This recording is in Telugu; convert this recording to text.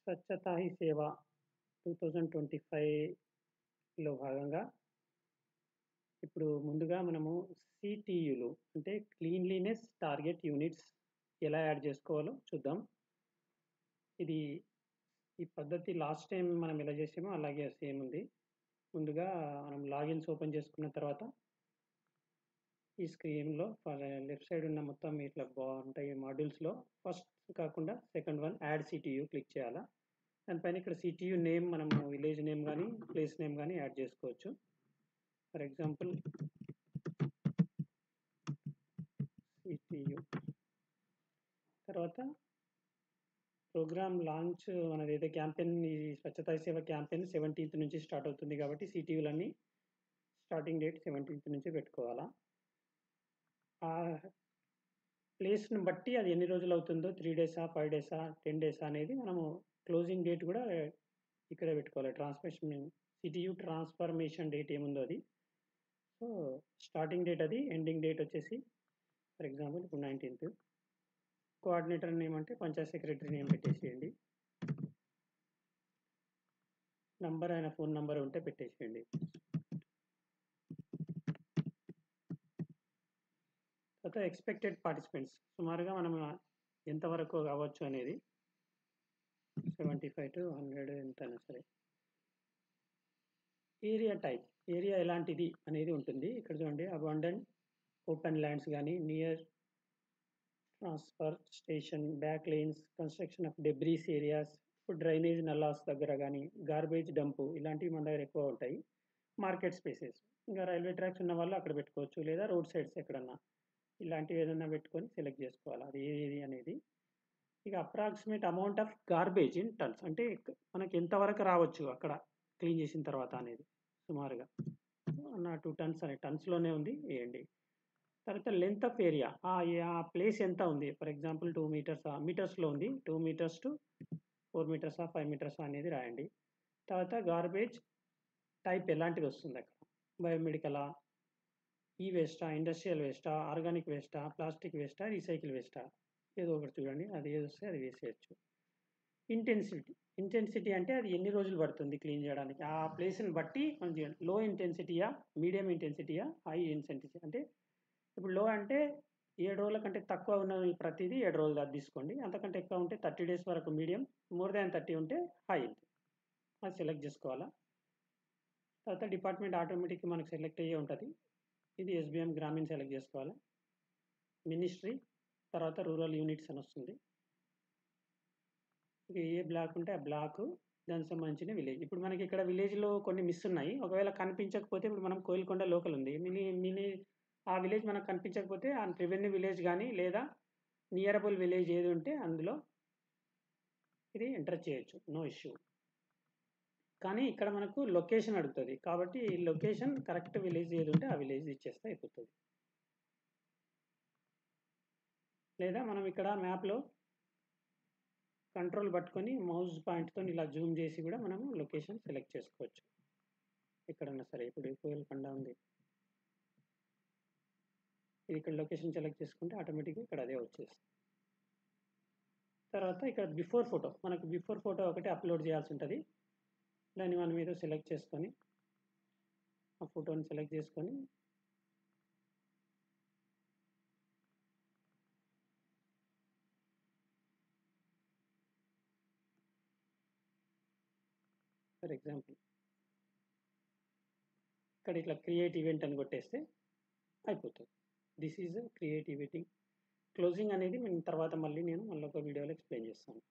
స్వచ్ఛతా హీ సేవ 2025లో భాగంగా ఇప్పుడు ముందుగా మనము సిటీయులు అంటే క్లీన్లీనెస్ టార్గెట్ యూనిట్స్ ఎలా యాడ్ చేసుకోవాలో చూద్దాం. ఈ పద్ధతి లాస్ట్ టైం మనం ఎలా చేసామో అలాగే సేమ్ ఉంది. ముందుగా మనం లాగిన్స్ ఓపెన్ చేసుకున్న తర్వాత ఈ స్క్రీన్‌లో లెఫ్ట్ సైడ్ ఉన్న మొత్తం ఇట్లా బాగుంటాయి మాడ్యూల్స్‌లో ఫస్ట్ కాకుండా second one add CTU click చేయాలా. దానిపైన ఇక్కడ సిటీయు నేమ్ మనము విలేజ్ నేమ్ గానీ, ప్లేస్ నేమ్ గానీ యాడ్ చేసుకోవచ్చు. For example CTU. తర్వాత ప్రోగ్రామ్ లాంచ్ మనదైతే క్యాంపెయిన్ ఈ స్వచ్ఛతా సేవ క్యాంపెయిన్ 17th నుంచి స్టార్ట్ అవుతుంది కాబట్టి సిటీయులన్నీ స్టార్టింగ్ డేట్ 17th నుంచి పెట్టుకోవాలా. ఆ ప్లేస్‌ని బట్టి అది ఎన్ని రోజులు అవుతుందో 3 డేసా, 5 డేసా, 10 డేసా అనేది మనము క్లోజింగ్ డేట్ కూడా ఇక్కడే పెట్టుకోవాలి. సిటీయు ట్రాన్స్‌ఫర్మేషన్ డేట్ ఏముందో అది. సో, స్టార్టింగ్ డేట్ అది, ఎండింగ్ డేట్ వచ్చేసి ఫర్ ఎగ్జాంపుల్ ఇప్పుడు 19th. కోఆర్డినేటర్ నేమ్ అంటే పంచాయత్ సెక్రటరీ నేమ్ పెట్టేసేయండి. నంబర్ ఆయన ఫోన్ నంబర్ ఉంటే పెట్టేసేయండి. తర్వాత ఎక్స్‌పెక్టెడ్ పార్టిసిపెంట్స్ సుమారుగా మనం ఎంతవరకు అవ్వచ్చు అనేది 75 to 100 ఎంతైనా సరే. ఏరియా టైప్, ఏరియా ఎలాంటిది అనేది ఉంటుంది. ఇక్కడ చూడండి అబాండన్డ్ ఓపెన్ ల్యాండ్స్ గానీ, near transfer station, back lanes, construction of debris areas, drainage nallahs దగ్గర గానీ, గార్బేజ్ డంపు ఇలాంటివి మన దగ్గర ఎక్కువ ఉంటాయి. మార్కెట్ స్పేసెస్ ఇంకా రైల్వే ట్రాక్స్ ఉన్న వాళ్ళు అక్కడ పెట్టుకోవచ్చు. లేదా రోడ్ సైడ్స్ ఎక్కడన్నా ఇలాంటివి ఏదన్నా పెట్టుకొని సెలెక్ట్ చేసుకోవాలి. అది ఏది అనేది. ఇక approximate amount of garbage in turns అంటే మనకి ఎంతవరకు రావచ్చు అక్కడ క్లీన్ చేసిన తర్వాత అనేది సుమారుగా 2 టన్స్ అనే టన్స్‌లోనే ఉంది వేయండి. తర్వాత లెంత్ ఆఫ్ ఏరియా ఆ ప్లేస్ ఎంత ఉంది. ఫర్ ఎగ్జాంపుల్ 2 మీటర్స్ మీటర్స్‌లో ఉంది. 2 మీటర్స్ టు 4 మీటర్సా, 5 మీటర్సా అనేది రాయండి. తర్వాత గార్బేజ్ టైప్ ఎలాంటిది వస్తుంది అక్కడ. బయోమెడికలా, ఈ వేస్టా, ఇండస్ట్రియల్ వేస్టా, ఆర్గానిక్ వేస్టా, ప్లాస్టిక్ వేస్టా, రీసైకిల్ వేస్టా ఏదో ఒకటి చూడండి. అది ఏది వస్తే అది వేసేయచ్చు. ఇంటెన్సిటీ అంటే అది ఎన్ని రోజులు పడుతుంది క్లీన్ చేయడానికి. ఆ ప్లేస్‌ని బట్టి కొంచెం లో ఇంటెన్సిటీయా, మీడియం ఇంటెన్సిటీయా, హై ఇంటెన్సిటీ అంటే ఇప్పుడు లో అంటే 7 రోజుల కంటే తక్కువ ఉన్న ప్రతిదీ 7 రోజులు అది తీసుకోండి. అంతకంటే ఎక్కువ ఉంటే 30 డేస్ వరకు మీడియం, మోర్ దాన్ 30 ఉంటే హై. అది సెలెక్ట్ చేసుకోవాలా. తర్వాత డిపార్ట్మెంట్ ఆటోమేటిక్‌గా మనకు సెలెక్ట్ అయ్యే ఉంటుంది. ఇది ఎస్బీఎం గ్రామీణ్ సెలెక్ట్ చేసుకోవాలి. మినిస్ట్రీ తర్వాత రూరల్ యూనిట్స్ అని వస్తుంది. ఇక ఏ బ్లాక్ ఉంటే ఆ బ్లాకు దానికి సంబంధించిన విలేజ్. ఇప్పుడు మనకి ఇక్కడ విలేజ్‌లో కొన్ని మిస్ ఉన్నాయి. ఒకవేళ కనిపించకపోతే ఇప్పుడు మనం కోయిలకొండ లోకల్ ఉంది. ఆ విలేజ్ మనకు కనిపించకపోతే ఆ రెవెన్యూ విలేజ్ గానీ లేదా నియరబుల్ విలేజ్ ఏది ఉంటే అందులో ఇది ఎంటర్ చేయొచ్చు. No issue. కానీ ఇక్కడ మనకు లొకేషన్ అడుగుతది. కాబట్టి లొకేషన్ కరెక్ట్ విలేజ్ ఏది ఉంటే ఆ విలేజ్ ఇచ్చేస్తే అయిపోతుంది. లేదా మనం ఇక్కడ మ్యాప్‌లో కంట్రోల్ పట్టుకొని మౌస్ పాయింట్‌తోని ఇలా జూమ్ చేసి కూడా మనము లొకేషన్ సెలెక్ట్ చేసుకోవచ్చు. ఎక్కడన్నా సరే. ఇప్పుడు కోయిలకొండ ఉంది. ఇది ఇక్కడ లొకేషన్ సెలెక్ట్ చేసుకుంటే ఆటోమేటిక్‌గా ఇక్కడ అదే వచ్చేస్తుంది. తర్వాత ఇక్కడ బిఫోర్ ఫోటో. మనకు బిఫోర్ ఫోటో ఒకటి అప్‌లోడ్ చేయాల్సి ఉంటది. దాన్ని మనం ఏదో సెలెక్ట్ చేసుకొని ఆ ఫోటోని సెలెక్ట్ చేసుకొని ఫర్ ఎగ్జాంపుల్ ఇక్కడ ఇట్లా క్రియేట్ ఈవెంట్ అని కొట్టేస్తే అయిపోతుంది. This is create eventing. Closing అనేది తర్వాత మళ్ళీ ఒక వీడియోలో ఎక్స్‌ప్లెయిన్ చేస్తాను.